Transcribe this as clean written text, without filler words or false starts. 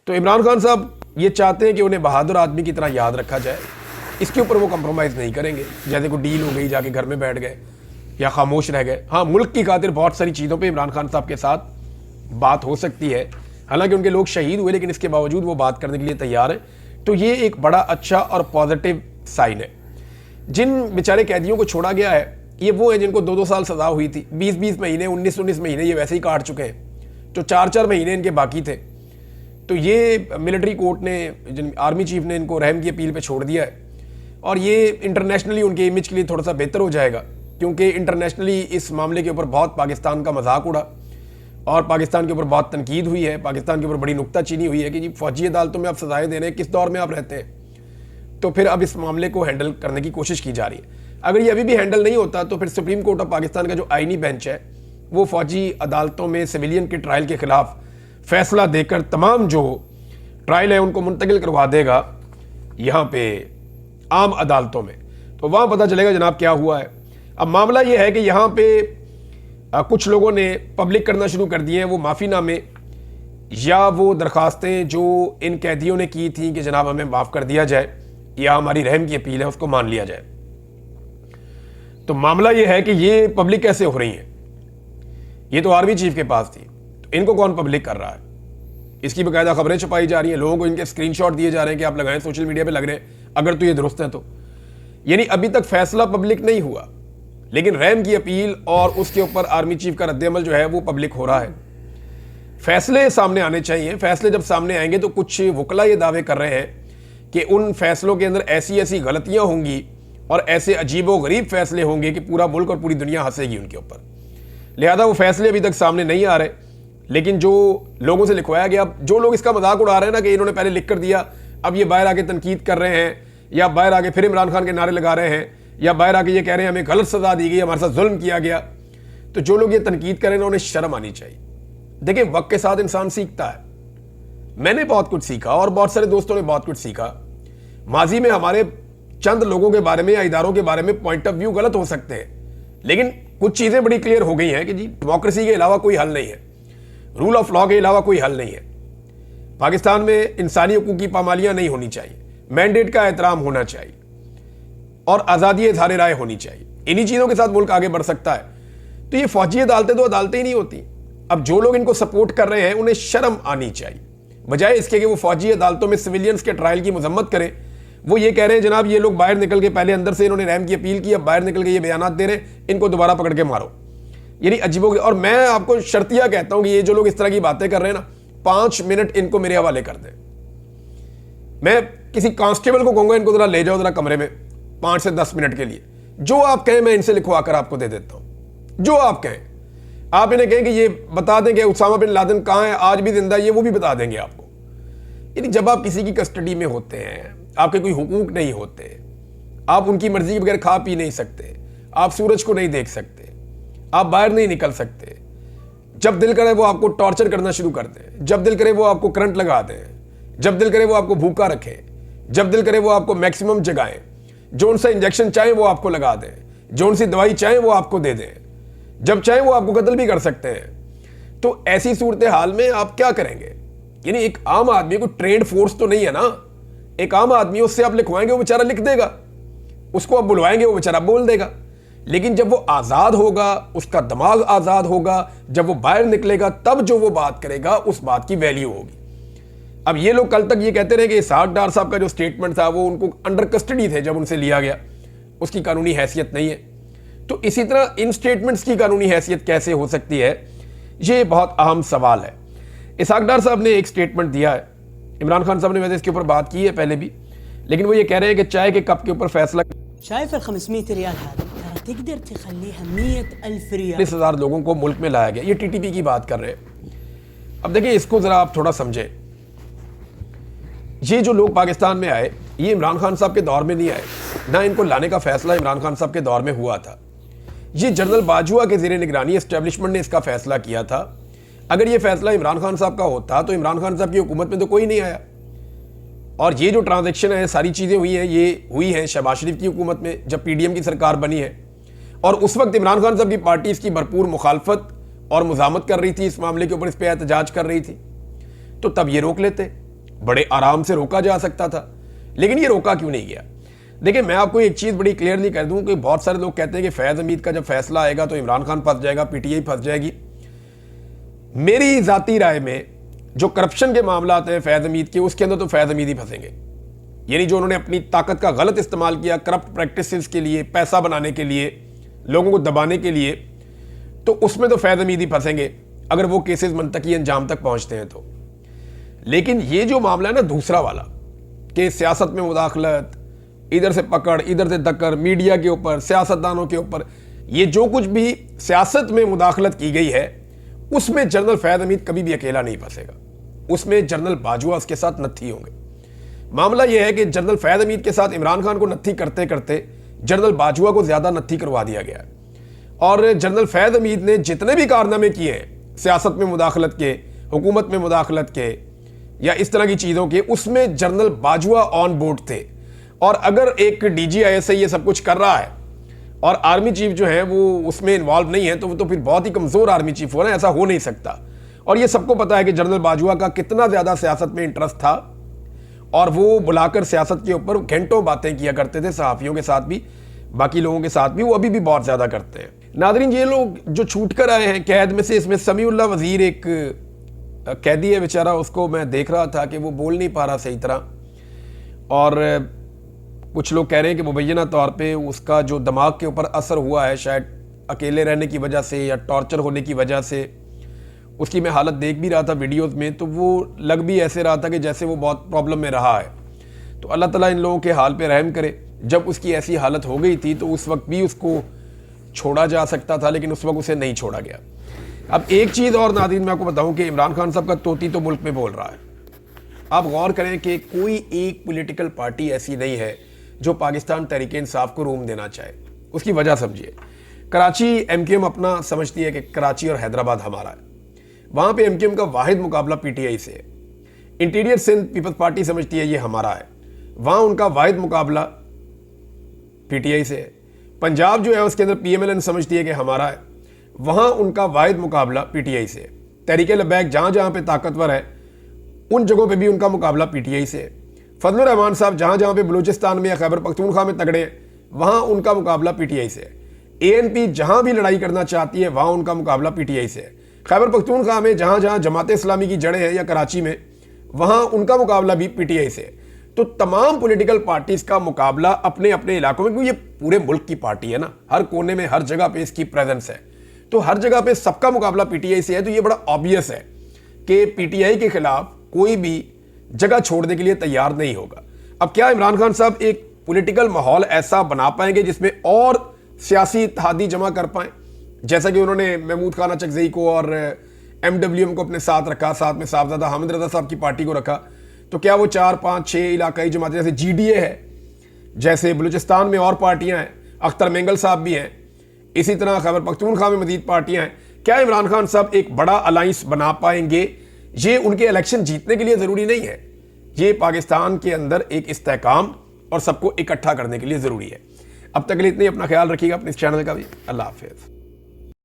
तो इमरान खान साहब ये चाहते हैं कि उन्हें बहादुर आदमी की तरह याद रखा जाए, इसके ऊपर वो कंप्रोमाइज़ नहीं करेंगे। जैसे कोई डील हो गई, जाके घर में बैठ गए या खामोश रह गए। हाँ, मुल्क की खातिर बहुत सारी चीज़ों पे इमरान खान साहब के साथ बात हो सकती है, हालांकि उनके लोग शहीद हुए, लेकिन इसके बावजूद वो बात करने के लिए तैयार हैं। तो ये एक बड़ा अच्छा और पॉजिटिव साइन है। जिन बेचारे कैदियों को छोड़ा गया है, ये वो है जिनको 2-2 साल सज़ा हुई थी, 20-20 महीने, 19-19 महीने ये वैसे ही काट चुके हैं, जो 4-4 महीने इनके बाकी थे। तो ये मिलिट्री कोर्ट ने, आर्मी चीफ ने इनको रहम की अपील पे छोड़ दिया है, और ये इंटरनेशनली उनके इमेज के लिए थोड़ा सा बेहतर हो जाएगा, क्योंकि इंटरनेशनली इस मामले के ऊपर बहुत पाकिस्तान का मजाक उड़ा और पाकिस्तान के ऊपर बहुत तनकीद हुई है, पाकिस्तान के ऊपर बड़ी नुक्ताचीनी हुई है कि जी फौजी अदालतों में आप सजाएं दे रहे हैं, किस दौर में आप रहते हैं। तो फिर अब इस मामले को हैंडल करने की कोशिश की जा रही है। अगर ये अभी भी हैंडल नहीं होता तो फिर सुप्रीम कोर्ट ऑफ पाकिस्तान का जो आईनी बेंच है वो फौजी अदालतों में सिविलियन के ट्रायल के खिलाफ फैसला देकर तमाम जो ट्रायल है उनको मुंतकिल करवा देगा यहाँ पे आम अदालतों में। तो वहाँ पता चलेगा जनाब क्या हुआ है। अब मामला ये है कि यहाँ पे कुछ लोगों ने पब्लिक करना शुरू कर दिए हैं वो माफ़ीनामे या वो दरखास्तें जो इन कैदियों ने की थी कि जनाब हमें माफ़ कर दिया जाए या हमारी रहम की अपील है उसको मान लिया जाए। तो मामला ये है कि ये पब्लिक कैसे हो रही है, ये तो आर्मी चीफ के पास थी, तो इनको कौन पब्लिक कर रहा है? इसकी बाकायदा खबरें छपाई जा रही हैं, लोगों को इनके स्क्रीनशॉट दिए जा रहे हैं कि आप लगाएं, सोशल मीडिया पे लग रहे हैं, अगर तो ये दुरुस्त है तो। यानी अभी तक फैसला पब्लिक नहीं हुआ, लेकिन रहम की अपील और उसके ऊपर आर्मी चीफ का रद्द-ए-अमल जो है वो पब्लिक हो रहा है। फैसले सामने आने चाहिए। फैसले जब सामने आएंगे तो कुछ वकला ये दावे कर रहे हैं कि उन फैसलों के अंदर ऐसी ऐसी गलतियां होंगी और ऐसे अजीबो-गरीब फैसले होंगे कि पूरा मुल्क और पूरी दुनिया हंसेगी उनके ऊपर। लिहाजा वो फैसले अभी तक सामने नहीं आ रहे, लेकिन जो लोगों से लिखवाया गया, जो लोग इसका मजाक उड़ा रहे हैं ना कि इन्होंने पहले लिख कर दिया, अब ये बाहर आके तनकीद कर रहे हैं, या बाहर आके फिर इमरान खान के नारे लगा रहे हैं, या बाहर आके ये कह रहे हैं हमें गलत सजा दी गई, हमारे साथ जुल्म किया गया। तो जो लोग ये तनकीद करें ना, उन्हें शर्म आनी चाहिए। देखिए, वक्त के साथ इंसान सीखता है। मैंने बहुत कुछ सीखा और बहुत सारे दोस्तों ने बहुत कुछ सीखा। माजी में हमारे चंद लोगों के बारे में या इदारों के बारे में पॉइंट ऑफ व्यू गलत हो सकते हैं, लेकिन कुछ चीजें बड़ी क्लियर हो गई हैं कि जी डेमोक्रेसी के अलावा कोई हल नहीं है, रूल ऑफ लॉ के अलावा कोई हल नहीं है। पाकिस्तान में इंसानी हकूक की पामालियां नहीं होनी चाहिए, मैंडेट का एहतराम होना चाहिए और आज़ादी इज़हार राय होनी चाहिए। इन्हीं चीज़ों के साथ मुल्क आगे बढ़ सकता है। तो ये फौजी अदालतें तो अदालतें ही नहीं होती। अब जो लोग इनको सपोर्ट कर रहे हैं उन्हें शर्म आनी चाहिए, बजाय इसके कि वो फौजी अदालतों में सिविलियंस के ट्रायल की मजम्मत करें। वो ये कह रहे हैं जनाब ये लोग बाहर निकल के, पहले अंदर से इन्होंने रहम की अपील की, अब बाहर निकल के ये बयानात दे रहे हैं, इनको दोबारा पकड़ के मारो। यानी अजीबो। और मैं आपको शर्तिया कहता हूं कि ये जो लोग इस तरह की बातें कर रहे हैं ना, 5 मिनट इनको मेरे हवाले कर दें। मैं किसी कांस्टेबल को कहूंगा इनको जरा ले जाओ जरा कमरे में 5 से 10 मिनट के लिए, जो आप कहें मैं इनसे लिखवा कर आपको दे देता हूं। जो आप कहें, आप इन्हें कहें कि ये बता दें कि उसामा बिन लादेन कहां है, आज भी जिंदा, ये वो भी बता देंगे आपको। यानी जब आप किसी की कस्टडी में होते हैं, आपके कोई हुकूक नहीं होते, आप उनकी मर्जी के बगैर खा पी नहीं सकते, आप सूरज को नहीं देख सकते, आप बाहर नहीं निकल सकते। जब दिल करे वो आपको टॉर्चर करना शुरू कर दें, जब दिल करे वो आपको करंट लगा दें, जब दिल करे वो आपको भूखा रखें, जब दिल करे वो आपको मैक्सिमम जगाएं, जो उनसे इंजेक्शन चाहे वो आपको लगा दें, जो उनसे दवाई चाहे वो आपको दे दें, जब चाहे वो आपको कत्ल भी कर सकते हैं। तो ऐसी सूरत हाल में आप क्या करेंगे? यानी एक आम आदमी को ट्रेंड फोर्स तो नहीं है ना, एक आम आदमी, उससे आप लिखवाएंगे वो बेचारा लिख देगा, उसको आप बुलवाएंगे वो बेचारा बोल देगा। लेकिन जब वो आजाद होगा, उसका दिमाग आजाद होगा, जब वो बाहर निकलेगा, तब जो वो बात करेगा उस बात की वैल्यू होगी। अब ये लोग कल तक ये कहते रहे कि इसहाक डार साहब का जो स्टेटमेंट था वो उनको अंडर कस्टडी थे जब उनसे लिया गया, उसकी कानूनी हैसियत नहीं है। तो इसी तरह इन स्टेटमेंट्स की कानूनी हैसियत कैसे हो सकती है, ये बहुत अहम सवाल है। इसहाक डार साहब ने एक स्टेटमेंट दिया है, इमरान खान साहब ने वैसे इसके ऊपर बात की है पहले भी, लेकिन वो ये कह रहे हैं कि चाय के कप के ऊपर फैसला 40,000 लोगों को मुल्क में लाया गया। ये टीटीपी की बात कर रहे हैं। अब देखिए, इसको जरा आप थोड़ा समझें। ये जो लोग पाकिस्तान में आए, ये इमरान खान साहब के दौर में नहीं आए, ना इनको लाने का फैसला इमरान खान साहब के दौर में हुआ था। ये जनरल बाजवा के ज़ेरे निगरानी एस्टेब्लिशमेंट ने इसका फैसला किया था। अगर ये फैसला इमरान खान साहब का होता तो इमरान खान साहब की हुकूमत में तो कोई नहीं आया। और ये जो ट्रांजैक्शन है, सारी चीज़ें हुई हैं, ये हुई हैं शहबाज शरीफ की हुकूमत में, जब पीडीएम की सरकार बनी है। और उस वक्त इमरान खान साहब की पार्टी इसकी भरपूर मुखालफत और मुजामत कर रही थी, इस मामले के ऊपर इस पर एहतजाज कर रही थी। तो तब ये रोक लेते, बड़े आराम से रोका जा सकता था, लेकिन ये रोका क्यों नहीं गया? देखिए, मैं आपको एक चीज़ बड़ी क्लियरली कह दूं कि बहुत सारे लोग कहते हैं कि फैज़ हमीद का जब फैसला आएगा तो इमरान खान फंस जाएगा, पीटीआई फंस जाएगी। मेरी ज़ाती राय में जो करप्शन के मामला आते हैं फैज़ हमीद के, उसके अंदर तो फैज़ हमीद ही फंसेंगे। यानी जो उन्होंने अपनी ताकत का गलत इस्तेमाल किया करप्ट प्रैक्टिसेस के लिए, पैसा बनाने के लिए, लोगों को दबाने के लिए, तो उसमें तो फैज़ हमीद ही फंसेंगे अगर वो केसेस मंतकी अंजाम तक पहुंचते हैं तो। लेकिन ये जो मामला है ना दूसरा वाला, कि सियासत में मुदाखलत, इधर से पकड़ इधर से धक्कर, मीडिया के ऊपर, सियासतदानों के ऊपर, ये जो कुछ भी सियासत में मुदाखलत की गई है, उसमें जनरल फैज़ हमीद कभी भी अकेला नहीं फंसेगा। उसमें जनरल बाजवा उसके साथ नत्थी होंगे। मामला यह है कि जनरल फैज़ हमीद के साथ इमरान खान को नत्थी करते करते जनरल बाजवा को ज्यादा नत्थी करवा दिया गया है। और जनरल फैज़ हमीद ने जितने भी कारनामे किए हैं सियासत में मुदाखलत के, हुकूमत में मुदाखलत के या इस तरह की चीज़ों के, उसमें जनरल बाजवा ऑन बोर्ड थे। और अगर एक DGIS ये सब कुछ कर रहा है और आर्मी चीफ जो है वो उसमें इन्वॉल्व नहीं है, तो वो तो फिर बहुत ही कमज़ोर आर्मी चीफ हो रहा है, ऐसा हो नहीं सकता। और ये सबको पता है कि जनरल बाजवा का कितना ज़्यादा सियासत में इंटरेस्ट था और वो बुलाकर सियासत के ऊपर घंटों बातें किया करते थे, सहाफ़ियों के साथ भी, बाकी लोगों के साथ भी, वो अभी भी बहुत ज़्यादा करते हैं। नादरीन, ये लोग जो छूट कर आए हैं कैद में से, इसमें समीउल्लाह वज़ीर एक कैदी है बेचारा, उसको मैं देख रहा था कि वो बोल नहीं पा रहा सही तरह, और कुछ लोग कह रहे हैं कि मुबैना तौर पे उसका जो दिमाग के ऊपर असर हुआ है, शायद अकेले रहने की वजह से या टॉर्चर होने की वजह से, उसकी मैं हालत देख भी रहा था वीडियोस में, तो वो लग भी ऐसे रहा था कि जैसे वो बहुत प्रॉब्लम में रहा है। तो अल्लाह ताला इन लोगों के हाल पे रहम करे। जब उसकी ऐसी हालत हो गई थी तो उस वक्त भी उसको छोड़ा जा सकता था, लेकिन उस वक्त उसे नहीं छोड़ा गया। अब एक चीज़ और नाज़रीन मैं आपको बताऊं कि इमरान खान साहब का तोती तो मुल्क में बोल रहा है। आप गौर करें कि कोई एक पॉलिटिकल पार्टी ऐसी नहीं है जो पाकिस्तान तहरीक इंसाफ को रूम देना चाहे। उसकी वजह समझिए, कराची MQM अपना समझती है कि कराची और हैदराबाद हमारा है, वहाँ पे MQM का वाहिद मुकाबला PTI से है। इंटीरियर सिंध पीपल्स पार्टी समझती है ये हमारा है, वहाँ उनका वाहिद मुकाबला PTI से है। पंजाब जो है उसके अंदर PMLN समझती है कि हमारा है, वहाँ उनका वाहिद मुकाबला PTI से है। तहरीक लबैक जहाँ जहाँ पे ताकतवर है उन जगहों पे भी उनका मुकाबला PTI से है। फजलुर रहमान साहब जहाँ जहाँ पे बलूचिस्तान में या खैबर पख्तूनख्वा में तगड़े हैं, वहाँ उनका मुकाबला PTI से है। ANP जहाँ भी लड़ाई करना चाहती है वहाँ उनका मुकाबला PTI से है। खैबर पख्तूनख्वा में जहाँ जहाँ जमात इस्लामी की जड़ें हैं या कराची में, वहाँ उनका मुकाबला भी PTI से है। तो तमाम पॉलिटिकल पार्टीज का मुकाबला अपने अपने इलाकों में, क्योंकि ये पूरे मुल्क की पार्टी है ना, हर कोने में हर जगह पे इसकी प्रेजेंस है, तो हर जगह पे सबका मुकाबला PTI से है। तो ये बड़ा ऑब्वियस है कि PTI के खिलाफ कोई भी जगह छोड़ने के लिए तैयार नहीं होगा। अब क्या इमरान खान साहब एक पॉलिटिकल माहौल ऐसा बना पाएंगे जिसमें और सियासी इत्तेहादी जमा कर पाएं, जैसा कि उन्होंने महमूद खान अचकज़ई को और MWM को अपने साथ रखा, साथ में साहबजादा हामिद रजा साहब की पार्टी को रखा, तो क्या वो 4, 5, 6 इलाकाई जमातें, जैसे GDA है, जैसे बलूचिस्तान में और पार्टियां हैं, अख्तर मेंगल साहब भी हैं, इसी तरह खैबर पख्तूनख्वा में मजीद पार्टियां हैं, क्या इमरान खान साहब एक बड़ा अलाइंस बना पाएंगे? ये उनके इलेक्शन जीतने के लिए ज़रूरी नहीं है, ये पाकिस्तान के अंदर एक इस्तेहकाम और सबको इकट्ठा करने के लिए ज़रूरी है। अब तक के लिए इतनी, अपना ख्याल रखिएगा, अपने इस चैनल का भी। अल्लाह हाफिज़।